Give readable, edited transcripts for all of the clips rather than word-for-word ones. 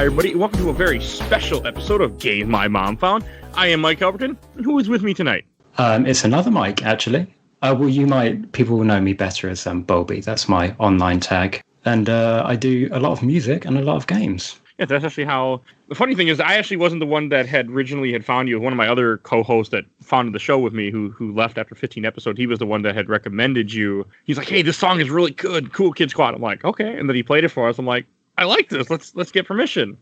Hi, everybody. Welcome to a very special episode of Games My Mom Found. I am Mike Albertin. And who is with me tonight? It's another Mike, actually. People will know me better as Bulby. That's my online tag. And I do a lot of music and a lot of games. Yeah, that's actually how... The funny thing is, I actually wasn't the one that had originally found you. One of my other co-hosts that founded the show with me, who left after 15 episodes, he was the one that had recommended you. He's like, hey, this song is really good. Cool Kid Squad. I'm like, okay. And then he played it for us. I'm like, I like this. Let's get permission.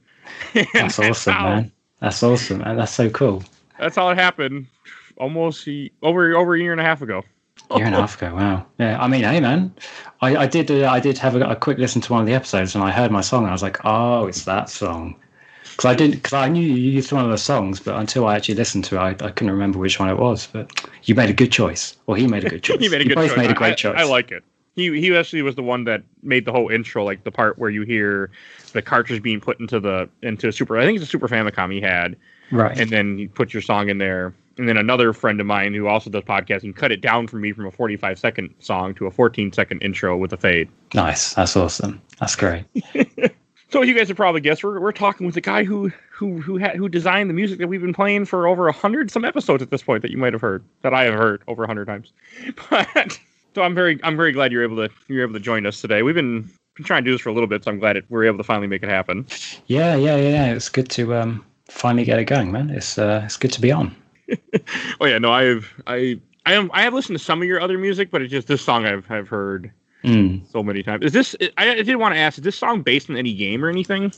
That's awesome, man. That's awesome, man. That's so cool. That's how it happened. Almost over a year and a half ago. Year and a half ago, wow. Yeah, I mean, hey, man. I did have a quick listen to one of the episodes, and I heard my song, and I was like, oh, it's that song. Because I knew you used one of the songs, but until I actually listened to it, I couldn't remember which one it was. But you made a good choice. Well, he made a good choice. He made a good choice. choice. Made a great choice. I like it. He actually was the one that made the whole intro, like the part where you hear the cartridge being put into Super. I think it's a Super Famicom he had, right? And then you put your song in there. And then another friend of mine who also does podcasting cut it down for me from a 45-second song to a 14-second intro with a fade. Nice, that's awesome. That's great. So you guys have probably guessed we're talking with the guy who designed the music that we've been playing for over 100 some episodes at this point that you might have heard, that I have heard over 100 times. But so I'm very glad you're able to join us today. We've been trying to do this for a little bit, so I'm glad we're able to finally make it happen. Yeah. It's good to finally get it going, man. It's good to be on. Oh yeah, no, I have listened to some of your other music, but it's just this song I've heard so many times. Is this? I did want to ask: is this song based on any game or anything?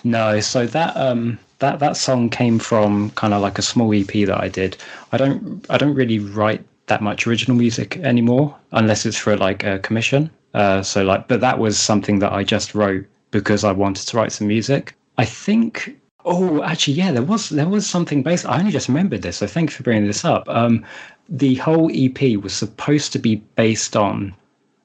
No. So that song came from kind of like a small EP that I did. I don't really write that much original music anymore, unless it's for like a commission. But that was something that I just wrote because I wanted to write some music. I think. Oh, actually, yeah, there was something based. I only just remembered this, so thank you for bringing this up. The whole EP was supposed to be based on,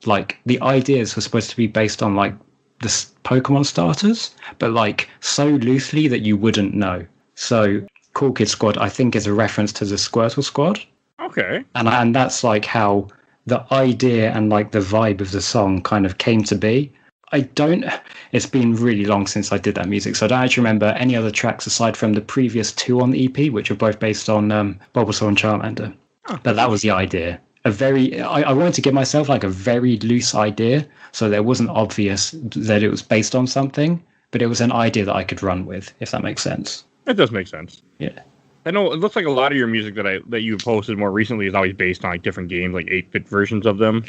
like, the ideas were supposed to be based on, like, the Pokemon starters, but, like, so loosely that you wouldn't know. So, Cool Kid Squad, I think, is a reference to the Squirtle Squad. Okay. And that's, like, how the idea and, like, the vibe of the song kind of came to be. It's been really long since I did that music, so I don't actually remember any other tracks aside from the previous two on the EP, which are both based on Bulbasaur and Charmander. Oh. But that was the idea. I wanted to give myself like a very loose idea, so that it wasn't obvious that it was based on something, but it was an idea that I could run with, if that makes sense. It does make sense. Yeah. I know it looks like a lot of your music that you've posted more recently is always based on like different games, like 8-bit versions of them.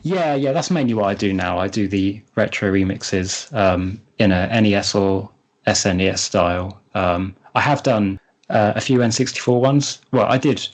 Yeah, that's mainly what I do now. I do the retro remixes in a NES or SNES style. I have done a few N64 ones. Well, I did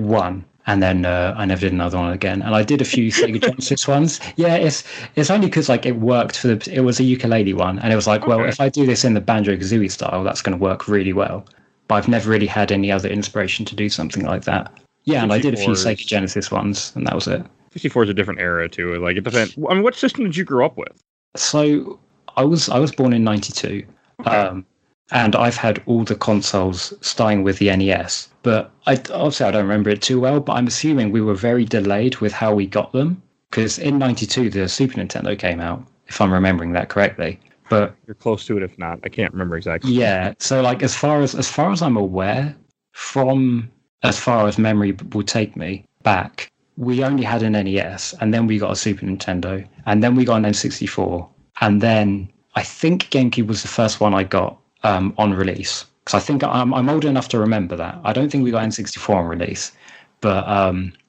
one, and then I never did another one again. And I did a few Sega Genesis ones. Yeah, it's only because like it worked for it was a ukulele one, and it was like, okay, well, if I do this in the Banjo-Kazooie style, that's going to work really well. But I've never really had any other inspiration to do something like that. Yeah, and I did a few Sega Genesis ones, and that was it. 64 is a different era too. Like it depends. I mean, what system did you grow up with? So I was born in '92, okay. And I've had all the consoles starting with the NES. But I don't remember it too well. But I'm assuming we were very delayed with how we got them, because in '92 the Super Nintendo came out, if I'm remembering that correctly. But you're close to it, if not. I can't remember exactly. Yeah, so like as far as I'm aware, from as far as memory will take me back, we only had an NES, and then we got a Super Nintendo, and then we got an N64, and then I think GameCube was the first one I got on release. Because I think I'm old enough to remember that. I don't think we got N64 on release, but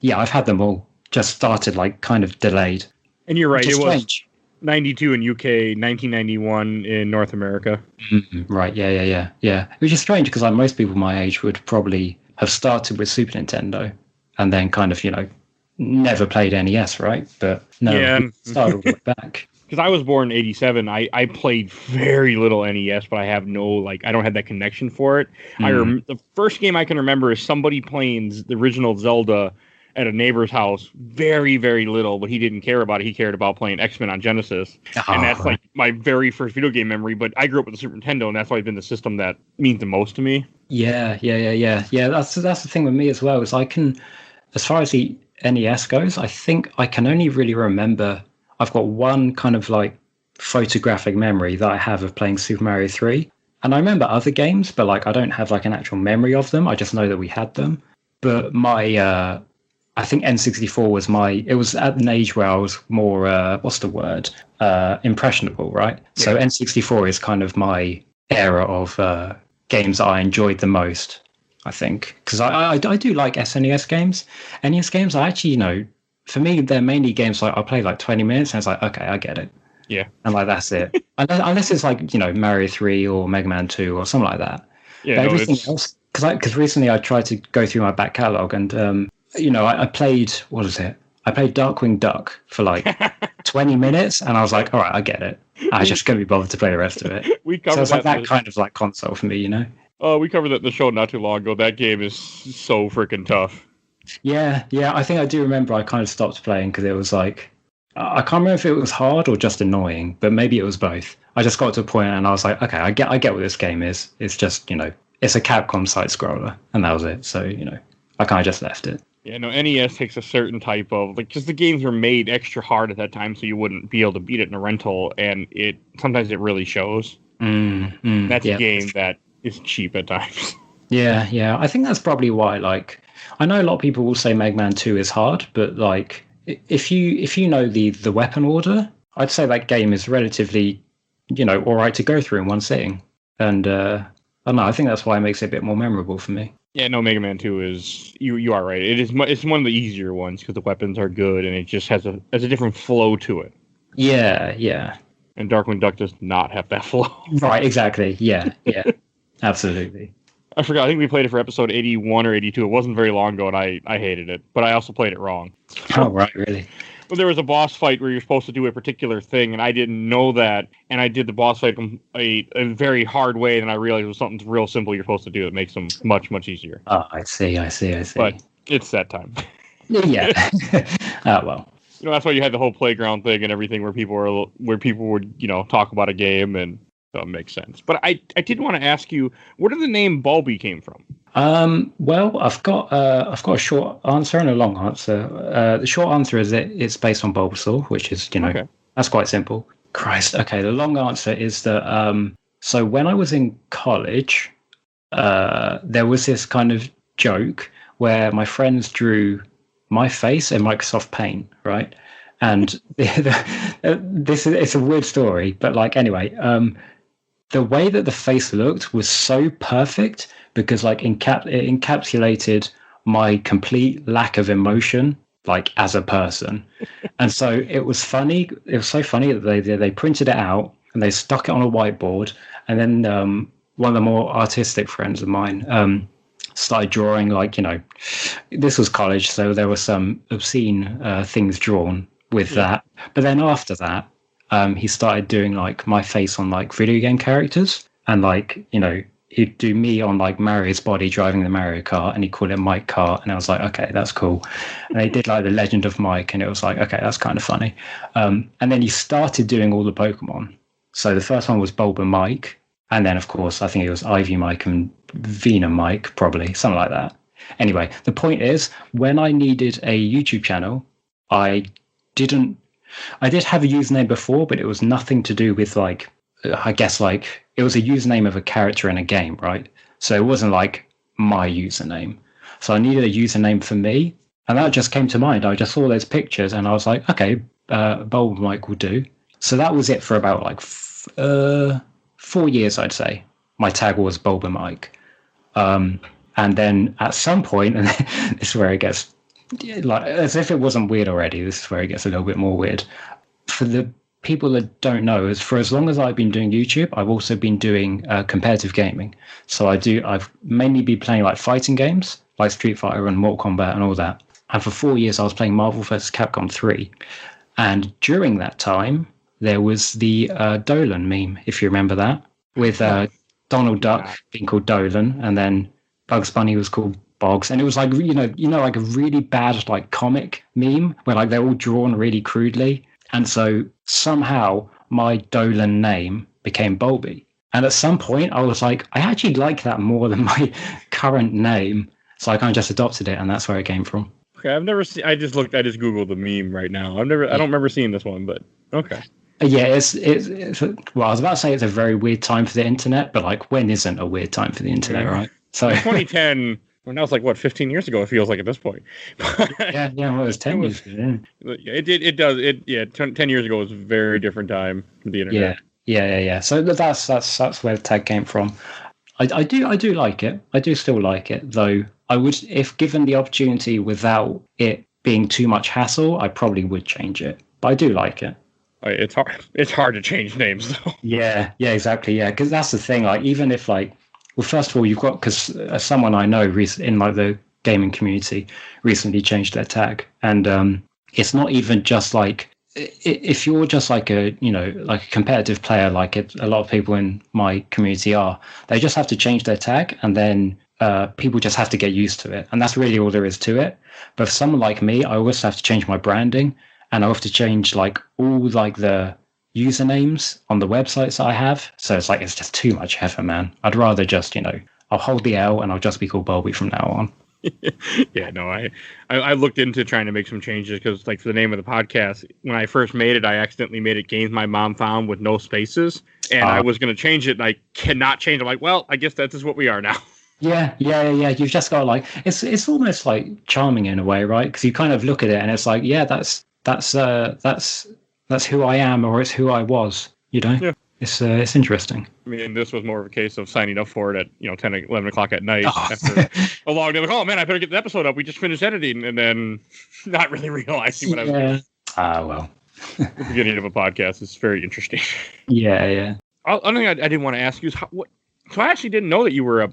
yeah, I've had them all. Just started like kind of delayed. And you're right, it was 92 in UK, 1991 in North America. Mm-hmm. Right, yeah. Which is strange because like most people my age would probably have started with Super Nintendo and then kind of, never played NES, right? But no, yeah. Started all the way back. Because I was born in 87, I played very little NES, but I have I don't have that connection for it. The first game I can remember is somebody playing the original Zelda at a neighbor's house, very, very little, but he didn't care about it. He cared about playing X-Men on Genesis. And that's like my very first video game memory, but I grew up with the Super Nintendo, and that's always been the system that means the most to me. Yeah. That's the thing with me as well, is I can, as far as the NES goes, I think I can only really remember, I've got one kind of like photographic memory that I have of playing Super Mario 3. And I remember other games, but like I don't have like an actual memory of them. I just know that we had them. But my I think N64 was it was at an age where I was more, what's the word? Impressionable, right? Yeah. So N64 is kind of my era of games that I enjoyed the most, I think. Because I do like SNES games. NES games, I actually, for me, they're mainly games like I play like 20 minutes and it's like, okay, I get it. Yeah. And like, that's it. Unless it's like, Mario 3 or Mega Man 2 or something like that. Yeah, but everything else, because recently I tried to go through my back catalogue and, I played, what is it? I played Darkwing Duck for like 20 minutes and I was like, all right, I get it. I just couldn't be bothered to play the rest of it. So it's like that kind of like console for me, Oh, we covered that in the show not too long ago. That game is so freaking tough. Yeah. I think I do remember I kind of stopped playing because it was like, I can't remember if it was hard or just annoying, but maybe it was both. I just got to a point and I was like, okay, I get what this game is. It's just, it's a Capcom side scroller, and that was it. So, I kind of just left it. Yeah, no, NES takes a certain type of, like, just the games were made extra hard at that time so you wouldn't be able to beat it in a rental, and sometimes it really shows. That's a game that is cheap at times. Yeah. I think that's probably why, like, I know a lot of people will say Mega Man 2 is hard, but, like, if you know the weapon order, I'd say that game is relatively, all right to go through in one sitting. And, I don't know, I think that's why it makes it a bit more memorable for me. Yeah, no, Mega Man 2 is, you are right. It's one of the easier ones because the weapons are good and it just has a different flow to it. Yeah. And Darkwing Duck does not have that flow. Right, exactly. Yeah. Absolutely. I forgot. I think we played it for episode 81 or 82. It wasn't very long ago and I hated it, but I also played it wrong. Oh, right, really? But there was a boss fight where you're supposed to do a particular thing, and I didn't know that, and I did the boss fight a very hard way, and I realized it was something real simple you're supposed to do that makes them much, much easier. Oh, I see. But it's that time. Yeah. Oh, well. That's why you had the whole playground thing and everything where people would, talk about a game, and so it makes sense. But I did want to ask you, where did the name Bulby came from? Well, I've got a short answer and a long answer. The short answer is that it's based on Bulbasaur, which is, okay. That's quite simple. Christ. Okay. The long answer is that, so when I was in college, there was this kind of joke where my friends drew my face in Microsoft Paint, right? And it's a weird story, but like, anyway, the way that the face looked was so perfect because like it encapsulated my complete lack of emotion, like as a person. And so it was funny. It was so funny that they printed it out and they stuck it on a whiteboard. And then one of the more artistic friends of mine started drawing, like, this was college, so there were some obscene things drawn with that. But then after that, he started doing like my face on like video game characters, and like, he'd do me on like Mario's body driving the Mario Kart, and he called it Mike Kart, and I was like, okay, that's cool. And he did like the Legend of Mike, and it was like, okay, that's kind of funny. And then he started doing all the Pokemon. So the first one was Bulba Mike, and then of course I think it was Ivy Mike and Venom Mike, probably something like that. Anyway, the point is, when I needed a YouTube channel, I did have a username before, but it was nothing to do with like, I guess like it was a username of a character in a game, right? So it wasn't like my username. So I needed a username for me, and that just came to mind. I just saw those pictures and I was like, okay, Bulb Mike will do. So that was it for about like 4 years, I'd say. My tag was Bulba Mike. And then at some point, and this is where it gets, like, as if it wasn't weird already, this is where it gets a little bit more weird. For the people that don't know, is for as long as I've been doing YouTube, I've also been doing competitive gaming. So I've mainly been playing like fighting games, like Street Fighter and Mortal Kombat and all that. And for 4 years, I was playing Marvel vs. Capcom 3. And during that time, there was the Dolan meme, if you remember that, with Donald Duck being called Dolan, and then Bugs Bunny was called Boggs. And it was like, like a really bad like comic meme where like they're all drawn really crudely. And so somehow my Dolan name became Bulby. And at some point I was like, I actually like that more than my current name. So I kind of just adopted it, and that's where it came from. Okay, I've never seen, I just Googled the meme right now. I don't remember seeing this one, but okay. Yeah, it's well, I was about to say it's a very weird time for the internet, but like, when isn't a weird time for the internet, right? So 2010. Well, now it's like what 15 years ago. It feels like at this point. yeah, well, it was 10 years ago. Yeah. It does. 10 years ago was a very different time for the internet. Yeah. So that's where the tag came from. I do like it. I do still like it, though. I would, if given the opportunity without it being too much hassle, I probably would change it. But I do like it. It's hard. It's hard to change names, though. Yeah, exactly. Yeah, because that's the thing. Like, even if like, well, first of all, you've got, because someone I know in like the gaming community recently changed their tag, and it's not even just like, if you're just like a like a competitive player, like a lot of people in my community are, they just have to change their tag, and then people just have to get used to it, and that's really all there is to it. But for someone like me, I always have to change my branding, and I have to change like all like the usernames on the websites that I have. So it's like, it's just too much effort, man. I'd rather just I'll hold the L and I'll just be called Bulby from now on. Yeah, no, I looked into trying to make some changes because, like, for the name of the podcast, when I first made it, I accidentally made it Games My Mom Found with no spaces, and I was going to change it, and I cannot change it. I'm like, well, I guess that's just what we are now. Yeah. You've just got like, it's almost like charming in a way, right? Because you kind of look at it and it's like, yeah, that's who I am, or it's who I was. Yeah. It's interesting. I mean, this was more of a case of signing up for it at 10, 11 o'clock at night after a long day. Like, oh man, I better get the episode up. We just finished editing, and then not really realizing what I was doing. Well, the beginning of a podcast is very interesting. Yeah. Another thing I didn't want to ask you is so I actually didn't know that you were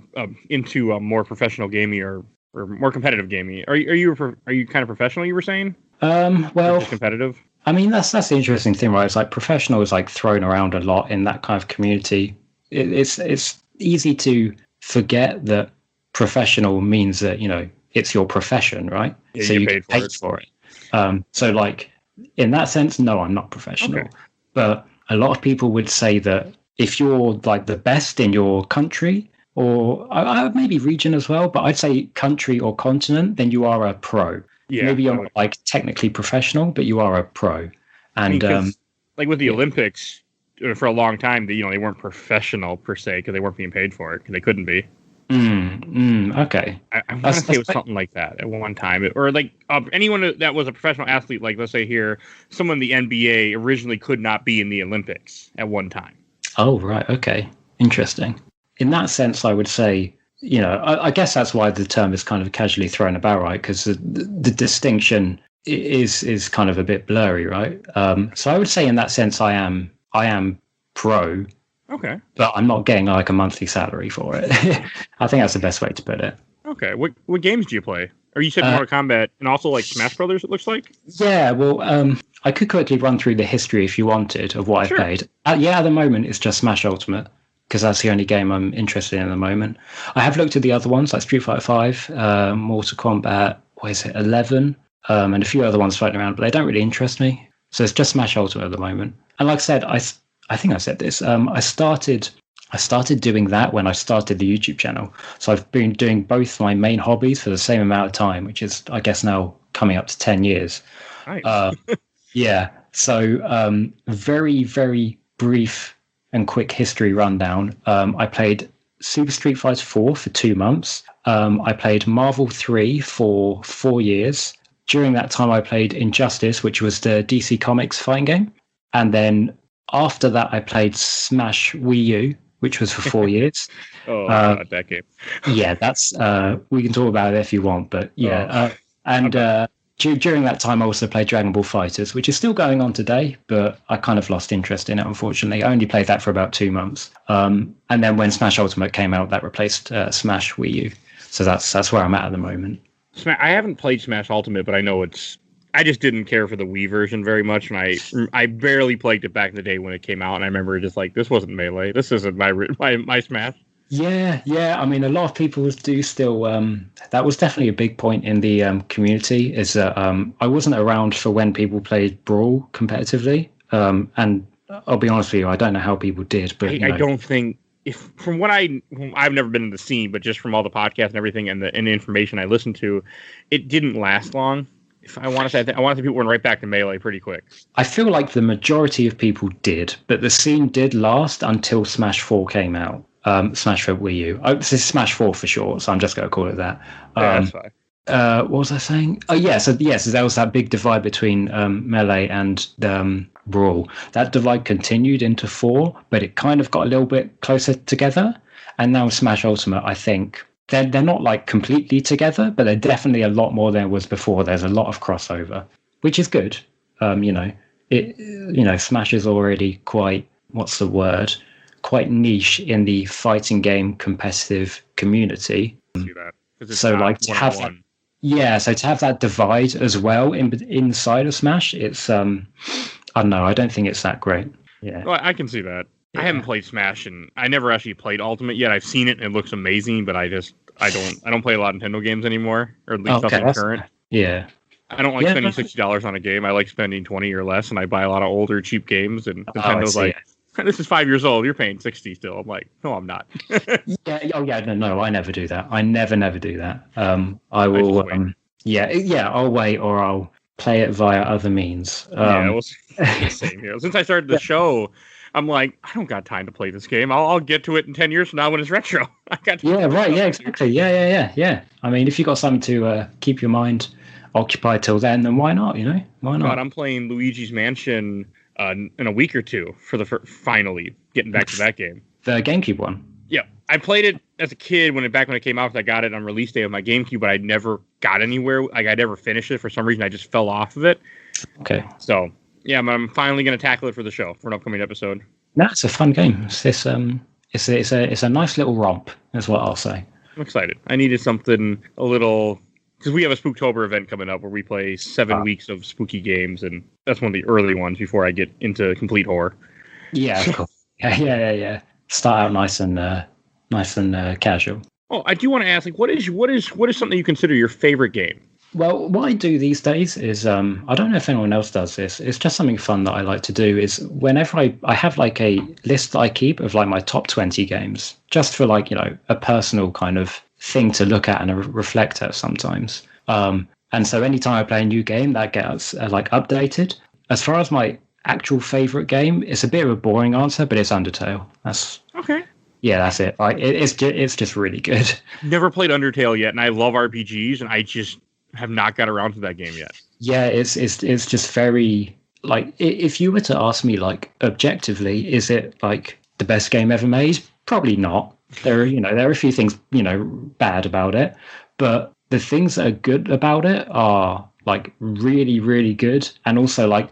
into more professional gaming or more competitive gaming. Are you kind of professional? You were saying? Well, just competitive. I mean, that's the interesting thing, right? It's like professional is like thrown around a lot in that kind of community. It's easy to forget that professional means that it's your profession, right? Yeah, so you get paid for it. So like, in that sense, no, I'm not professional. Okay. But a lot of people would say that if you're like the best in your country, or maybe region as well, but I'd say country or continent, then you are a pro. Yeah, maybe you're not like technically professional, but you are a pro. And like with the Olympics, for a long time, they weren't professional per se because they weren't being paid for it because they couldn't be. Okay. I want to say it was something like that at one time, or like anyone that was a professional athlete, like let's say here, someone in the NBA originally could not be in the Olympics at one time. Oh right, okay, interesting. In that sense, I would say, I guess that's why the term is kind of casually thrown about, right? Because the distinction is kind of a bit blurry, right? So I would say in that sense, I am pro. Okay. But I'm not getting like a monthly salary for it. I think that's the best way to put it. Okay. What games do you play? Or you said Mortal Kombat and also like Smash Brothers, it looks like? Yeah, well, I could quickly run through the history if you wanted of what I've played. At the moment, it's just Smash Ultimate, because that's the only game I'm interested in at the moment. I have looked at the other ones, like Street Fighter V, Mortal Kombat, 11, and a few other ones floating around, but they don't really interest me. So it's just Smash Ultimate at the moment. And like I said, I think I said this, I started doing that when I started the YouTube channel. So I've been doing both my main hobbies for the same amount of time, which is, I guess, now coming up to 10 years. Nice. Yeah. So very, very brief and quick history rundown. I played Super Street Fighter 4 for 2 months. I played Marvel 3 for 4 years. During that time, I played Injustice, which was the DC Comics fighting game. And then after that, I played Smash Wii U, which was for 4 years. Oh, God, that game. Yeah, that's we can talk about it if you want, but yeah. During that time, I also played Dragon Ball FighterZ, which is still going on today, but I kind of lost interest in it, unfortunately. I only played that for about 2 months. And then when Smash Ultimate came out, that replaced Smash Wii U. So that's where I'm at the moment. I haven't played Smash Ultimate, but I know I just didn't care for the Wii version very much, and I barely played it back in the day when it came out, and I remember just like, this wasn't Melee. This isn't my Smash. Yeah. I mean, a lot of people do still. That was definitely a big point in the community. Is that I wasn't around for when people played Brawl competitively, and I'll be honest with you, I don't know how people did, but I don't think. From what I've never been in the scene, but just from all the podcasts and everything and the information I listened to, it didn't last long. If I want to say, I want to say people went right back to Melee pretty quick. I feel like the majority of people did, but the scene did last until Smash 4 came out. Smash for Wii U. This is Smash 4 for short, so I'm just going to call it that. Yeah, that's fine. What was I saying? Oh, yeah. So there was that big divide between Melee and Brawl. That divide continued into 4, but it kind of got a little bit closer together. And now Smash Ultimate, I think they're not like completely together, but they're definitely a lot more than it was before. There's a lot of crossover, which is good. Smash is already quite, what's the word? Quite niche in the fighting game competitive community. See that. So like to have that, so to have that divide as well inside of Smash, it's I don't know, I don't think it's that great. Yeah. Well, I can see that. Yeah. I haven't played Smash and I never actually played Ultimate yet. I've seen it and it looks amazing, but I don't play a lot of Nintendo games anymore, or at least nothing current. Yeah. I don't like spending $60 on a game. I like spending 20 or less, and I buy a lot of older cheap games, and Nintendo's this is 5 years old. You're paying 60 still. I'm like, no, I'm not. No, I never do that. I never do that. I will. I'll wait, or I'll play it via other means. Same here. Since I started the show, I'm like, I don't got time to play this game. I'll get to it in 10 years from now when it's retro. Exactly. Yeah. I mean, if you got something to keep your mind occupied till then why not? Why not? God, I'm playing Luigi's Mansion in a week or two for finally getting back to that game. The GameCube one. Yeah, I played it as a kid when it came out. I got it on release day of my GameCube, but I never got anywhere. Like I never finished it for some reason. I just fell off of it. Okay. So yeah, I'm finally going to tackle it for the show for an upcoming episode. That's a fun game. It's a nice little romp. Is what I'll say. I'm excited. I needed something a little. Because we have a Spooktober event coming up where we play 7 weeks of spooky games, and that's one of the early ones before I get into complete horror. Yeah, of course. Yeah. Start out nice and casual. Oh, I do want to ask, like, what is something you consider your favorite game? Well, what I do these days is, I don't know if anyone else does this. It's just something fun that I like to do. Is whenever I have like a list that I keep of like my top 20 games, just for like a personal kind of thing to look at and reflect at sometimes. And so anytime I play a new game, that gets like updated. As far as my actual favorite game, it's a bit of a boring answer, but it's Undertale. That's okay. Yeah, that's it. It's just really good. Never played Undertale yet, and I love RPGs, and I just have not got around to that game yet. Yeah, it's just very like, if you were to ask me like objectively, is it like the best game ever made? Probably not. There are a few things, bad about it, but the things that are good about it are like really, really good. And also like,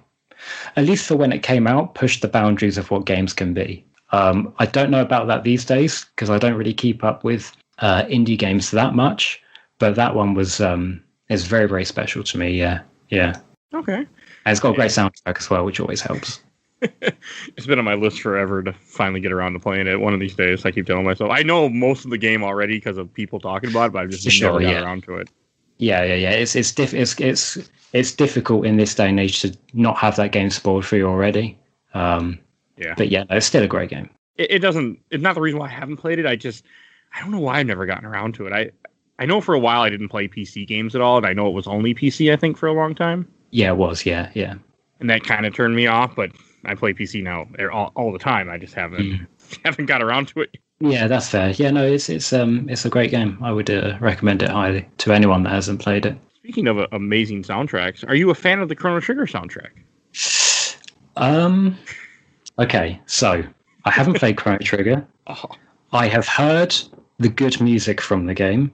at least for when it came out, pushed the boundaries of what games can be. I don't know about that these days because I don't really keep up with indie games that much, but that one was is very, very special to me. Yeah. Okay. And it's got a great soundtrack as well, which always helps. It's been on my list forever to finally get around to playing it one of these days. I keep telling myself I know most of the game already because of people talking about it, but I've just never got around to it. Yeah. It's difficult in this day and age to not have that game spoiled for you already. But yeah, it's still a great game. It's not the reason why I haven't played it. I don't know why I've never gotten around to it. I know for a while I didn't play PC games at all, and I know it was only PC, I think, for a long time. Yeah, it was. Yeah. And that kind of turned me off, but I play PC now all the time. I just haven't got around to it. Yeah, that's fair. Yeah, no, it's a great game. I would recommend it highly to anyone that hasn't played it. Speaking of amazing soundtracks, are you a fan of the Chrono Trigger soundtrack? Okay, so I haven't played Chrono Trigger. Oh. I have heard the good music from the game,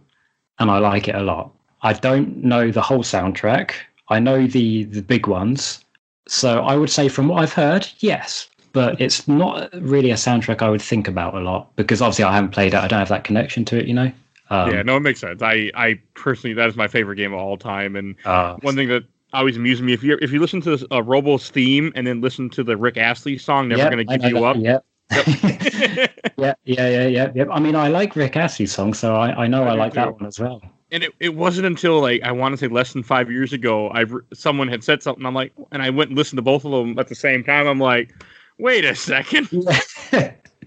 and I like it a lot. I don't know the whole soundtrack. I know the big ones. So I would say from what I've heard, yes. But it's not really a soundtrack I would think about a lot because obviously I haven't played it. I don't have that connection to it, it makes sense. I personally, that is my favorite game of all time. And one thing that always amuses me, if you listen to Robo's theme and then listen to the Rick Astley song, Never Gonna Give You Up. Yep. Yeah. I mean, I like Rick Astley's song, so I know I like that one as well. And it wasn't until like I want to say less than 5 years ago, someone had said something. I'm like, and I went and listened to both of them at the same time. I'm like, wait a second.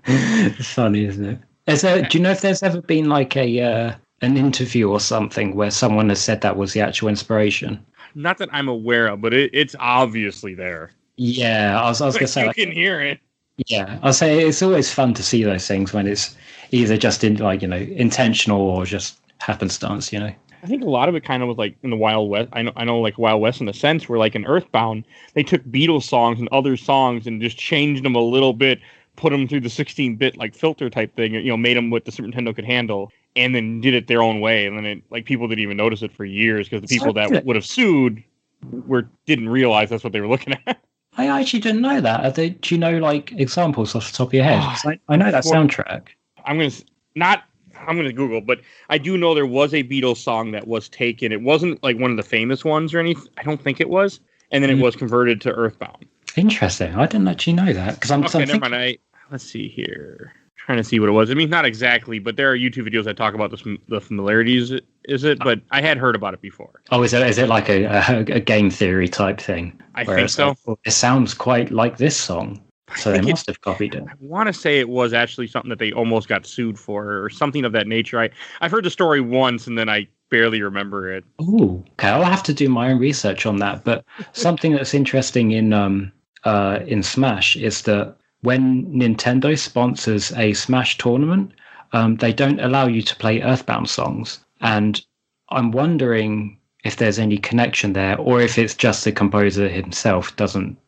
It's funny, isn't it? Do you know if there's ever been like an interview or something where someone has said that was the actual inspiration? not that I'm aware of, but it's obviously there. Yeah, I was going to say, you can hear it. Yeah, I'll say it's always fun to see those things when it's either just intentional or just happenstance. I think a lot of it kind of was like in the Wild West. I know, like Wild West in a sense, where like in Earthbound, they took Beatles songs and other songs and just changed them a little bit, put them through the 16-bit like filter type thing, made them what the Super Nintendo could handle, and then did it their own way. And then people didn't even notice it for years because the people that would have sued didn't realize that's what they were looking at. I actually didn't know that. Do you know like examples off the top of your head? 'Cause I know that soundtrack. I'm gonna Google, but I do know there was a Beatles song that was taken. It wasn't like one of the famous ones or anything. I don't think it was. And then it was converted to Earthbound. Interesting. I didn't actually know that because never mind. Let's see here. Trying to see what it was. I mean, not exactly, but there are YouTube videos that talk about the familiarities. Is it? But I had heard about it before. Oh, is it like a game theory type thing? I think so. It sounds quite like this song, so they must have copied it. I want to say it was actually something that they almost got sued for, or something of that nature. I've heard the story once, and then I barely remember it. Oh, okay. I'll have to do my own research on that. But something that's interesting in Smash is that when Nintendo sponsors a Smash tournament, they don't allow you to play Earthbound songs. And I'm wondering if there's any connection there, or if it's just the composer himself doesn't,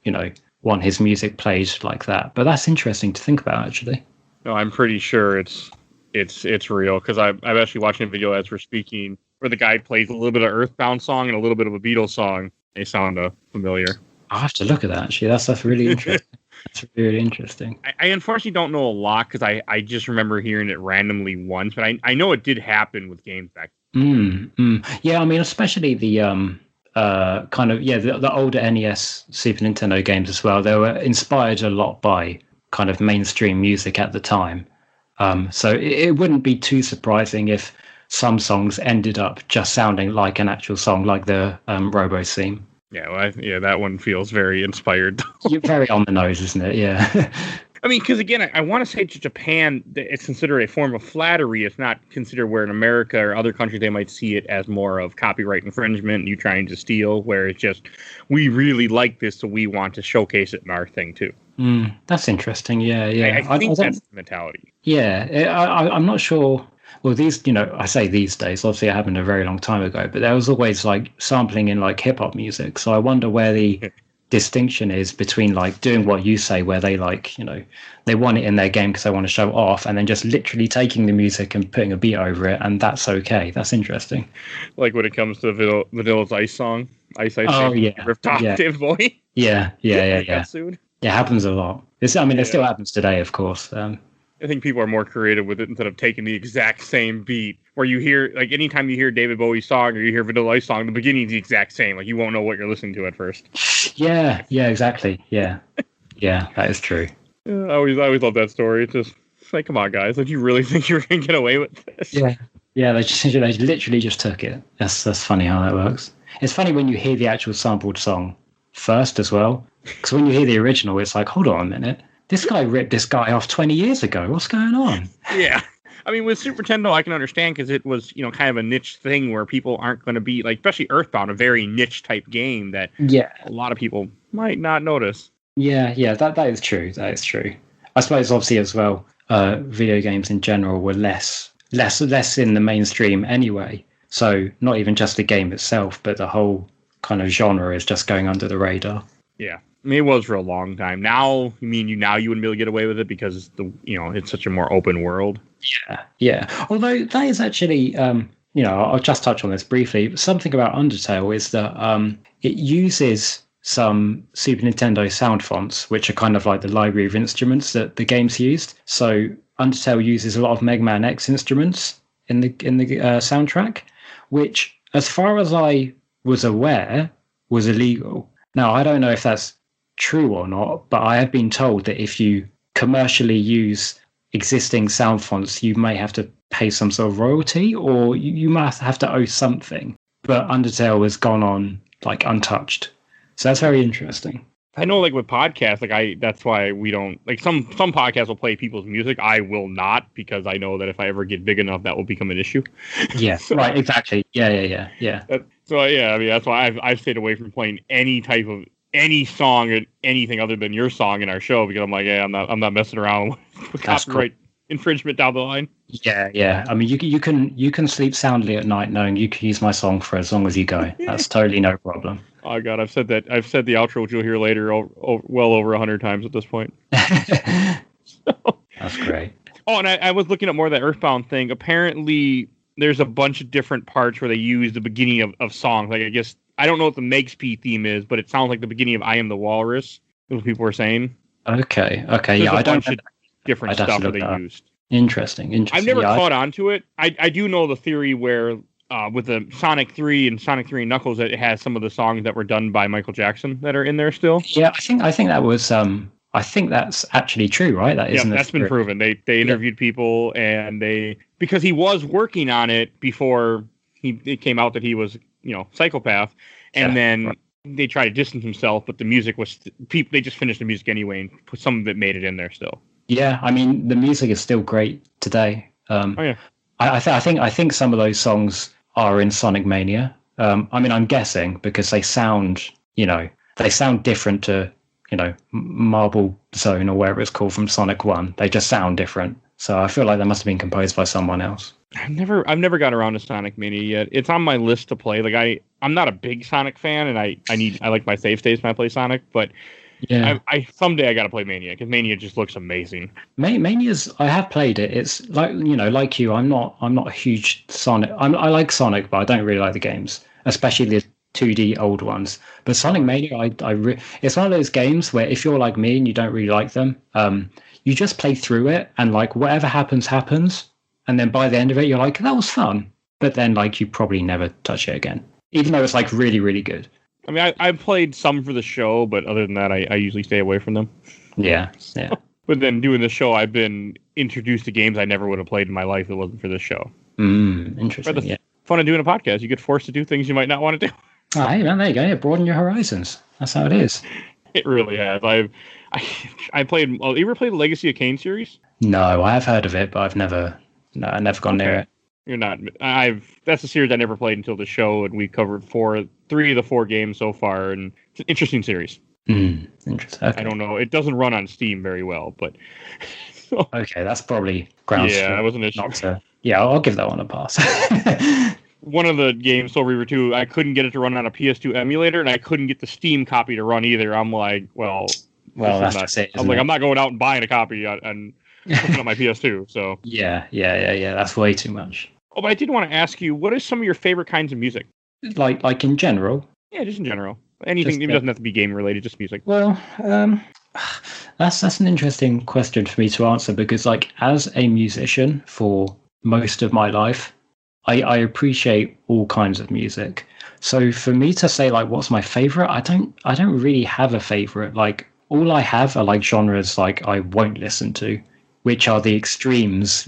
want his music played like that. But that's interesting to think about, actually. No, I'm pretty sure it's real, because I'm actually watching a video as we're speaking where the guy plays a little bit of Earthbound song and a little bit of a Beatles song. They sound familiar. I'll have to look at that, actually. That's really interesting. That's really interesting. I unfortunately don't know a lot because I just remember hearing it randomly once, but I know it did happen with games back then. Yeah, I mean, especially the the older NES, Super Nintendo games as well. They were inspired a lot by kind of mainstream music at the time. So it wouldn't be too surprising if some songs ended up just sounding like an actual song, like the Robo theme. Yeah, well, that one feels very inspired. You're very on the nose, isn't it? Yeah. I mean, because again, I want to say to Japan, it's considered a form of flattery. It's not considered where in America or other countries they might see it as more of copyright infringement, you trying to steal, where it's just, we really like this, so we want to showcase it in our thing too. That's interesting. Yeah. I think that's the mentality. Yeah, I'm not sure. Well, I say these days, obviously it happened a very long time ago, but there was always like sampling in like hip hop music. So I wonder where the distinction is between like doing what you say, where they like, they want it in their game because they want to show off, and then just literally taking the music and putting a beat over it, and that's okay. That's interesting. Like when it comes to Vanilla's Ice song, Ice. Oh yeah, ripped off David Bowie. Yeah. It happens a lot. It still happens today, of course. I think people are more creative with it instead of taking the exact same beat. Where you hear, like, anytime you hear David Bowie's song or you hear Vanilla Ice song, the beginning's the exact same. Like, you won't know what you're listening to at first. Yeah, exactly. Yeah, that is true. I always love that story. It's just like, come on, guys. Like, you really think you're going to get away with this? Yeah, they literally just took it. That's funny how that works. It's funny when you hear the actual sampled song first as well. Because when you hear the original, it's like, hold on a minute. This guy ripped this guy off 20 years ago. What's going on? Yeah. I mean, with Super Nintendo, I can understand because it was, kind of a niche thing where people aren't going to be, like, especially Earthbound, a very niche type game that a lot of people might not notice. Yeah, that is true. That is true. I suppose, obviously, as well, video games in general were less in the mainstream anyway. So not even just the game itself, but the whole kind of genre is just going under the radar. Yeah. I mean, it was for a long time. Now, you wouldn't be able to get away with it because it's such a more open world. Yeah. Although that is actually, I'll just touch on this briefly. Something about Undertale is that it uses some Super Nintendo sound fonts, which are kind of like the library of instruments that the game's used. So Undertale uses a lot of Mega Man X instruments in the soundtrack, which, as far as I was aware, was illegal. Now, I don't know if that's true or not, but I have been told that if you commercially use existing sound fonts, you may have to pay some sort of royalty, or you must have to owe something. But Undertale has gone on like untouched, so that's very interesting. I know, like with podcasts, that's why we don't like some podcasts will play people's music. I will not, because I know that if I ever get big enough, that will become an issue. Yeah, right, exactly. Yeah. So yeah, I mean that's why I've stayed away from playing any type of any song or anything other than your song in our show because I'm like, yeah, I'm not messing around with copyright infringement down the line. Yeah. I mean, you can sleep soundly at night knowing you can use my song for as long as you go. That's totally no problem. Oh God, I've said the outro, which you'll hear later, well over 100 times at this point. That's great. Oh, and I was looking at more of that Earthbound thing. Apparently, there's a bunch of different parts where they use the beginning of songs. Like, I guess, I don't know what the Megs P theme is, but it sounds like the beginning of I Am the Walrus, is what people were saying. Okay. There's a bunch of different stuff that they used. Interesting. I've never caught on to it. I do know the theory where, with the Sonic 3 and Sonic 3 and Knuckles, that it has some of the songs that were done by Michael Jackson that are in there still. Yeah, I think that was... I think that's actually true, right? That's been proven. They interviewed people, and because he was working on it before it came out that he was, psychopath, and then they tried to distance himself, but the music was they just finished the music anyway, and some of it made it in there still. Yeah, I mean the music is still great today. I think some of those songs are in Sonic Mania. I mean, I'm guessing because they sound different to. Marble Zone or whatever it's called from Sonic 1. They just sound different. So I feel like they must have been composed by someone else. I've never got around to Sonic Mania yet. It's on my list to play. Like I'm not a big Sonic fan, and I like my save states when I play Sonic, but yeah, I someday I got to play Mania because Mania just looks amazing. Mania's I have played it. It's like like you. I'm not a huge Sonic. I like Sonic, but I don't really like the games, especially the 2D old ones. But Sonic Mania, it's one of those games where if you're like me and you don't really like them, you just play through it and like whatever happens, and then by the end of it, you're like, that was fun. But then like you probably never touch it again, even though it's like really, really good. I mean, I played some for the show, but other than that, I usually stay away from them. Yeah. But then doing the show, I've been introduced to games I never would have played in my life if it wasn't for this show. Interesting. Fun of doing a podcast. You get forced to do things you might not want to do. Oh, hey, man, there you go. Yeah, broaden your horizons. That's how it is. It really has. I played. Well, you ever played the Legacy of Kain series? No, I have heard of it, but I've never gone near it. You're not. That's a series I never played until the show, and we covered 3 of the 4 games so far, and it's an interesting series. Interesting. Okay. I don't know. It doesn't run on Steam very well, but okay, that's probably grounds. Yeah, that was an issue. I'll give that one a pass. One of the games, Soul Reaver 2, I couldn't get it to run on a PS2 emulator, and I couldn't get the Steam copy to run either. I'm like, well, that's just it. I'm like, I'm not going out and buying a copy and putting on my PS2. So yeah. That's way too much. Oh, but I did want to ask you, what is some of your favorite kinds of music? Like in general? Yeah, just in general. Anything. It doesn't have to be game related, just music. Well, that's an interesting question for me to answer because, like, as a musician for most of my life, I appreciate all kinds of music. So for me to say like what's my favorite, I don't really have a favorite. Like all I have are like genres like I won't listen to, which are the extremes,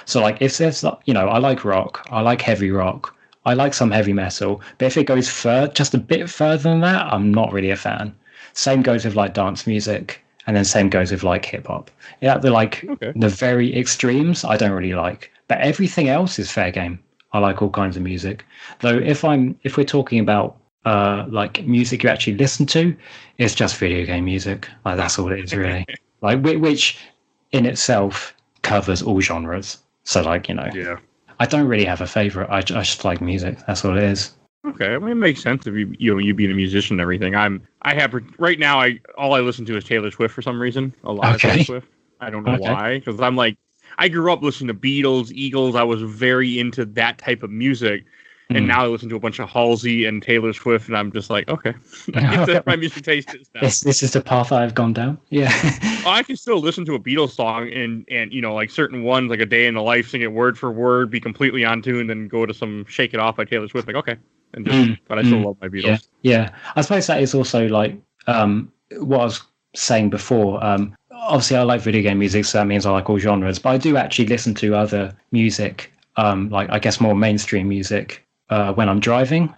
So like if there's I like rock, I like heavy rock, I like some heavy metal, but if it goes just a bit further than that, I'm not really a fan. Same goes with like dance music, and then same goes with like hip hop. Yeah, the very extremes I don't really like, but everything else is fair game. I like all kinds of music. Though if we're talking about like music you actually listen to, it's just video game music. Like that's all it is really. Like which in itself covers all genres. So like, Yeah. I don't really have a favorite. I just like music. That's all it is. Okay, I mean, it makes sense if you being a musician and everything. Right now all I listen to is Taylor Swift for some reason. A lot of Taylor Swift. I don't know why, because I'm like, I grew up listening to Beatles, Eagles. I was very into that type of music. And now I listen to a bunch of Halsey and Taylor Swift, and I'm just like, okay. That's my music taste is now. This is the path I've gone down. Yeah. I can still listen to a Beatles song and like certain ones, like A Day in the Life, sing it word for word, be completely on tune, then go to some Shake It Off by Taylor Swift. Like, okay. But I still love my Beatles. Yeah. I suppose that is also like what I was saying before. Obviously, I like video game music, so that means I like all genres. But I do actually listen to other music, like I guess more mainstream music, when I'm driving.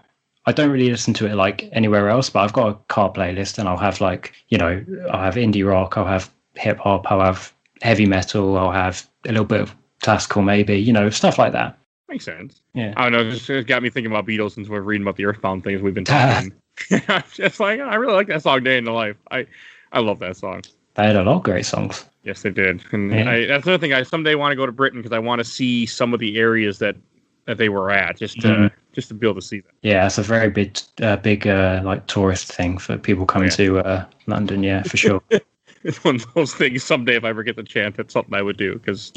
I don't really listen to it like anywhere else, but I've got a car playlist, and I'll have like I'll have indie rock, I'll have hip hop, I'll have heavy metal, I'll have a little bit of classical, maybe stuff like that. Makes sense. Yeah. I don't know. It got me thinking about Beatles since we're reading about the Earthbound things we've been talking. Just like, I really like that song, Day in the Life. I love that song. They had a lot of great songs. Yes, they did. And that's another thing. I someday want to go to Britain because I want to see some of the areas that they were at, just to be able to see them. Yeah, it's a very big like tourist thing for people coming to London. Yeah, for sure. It's one of those things. Someday, if I ever get the chance, that's something I would do. Because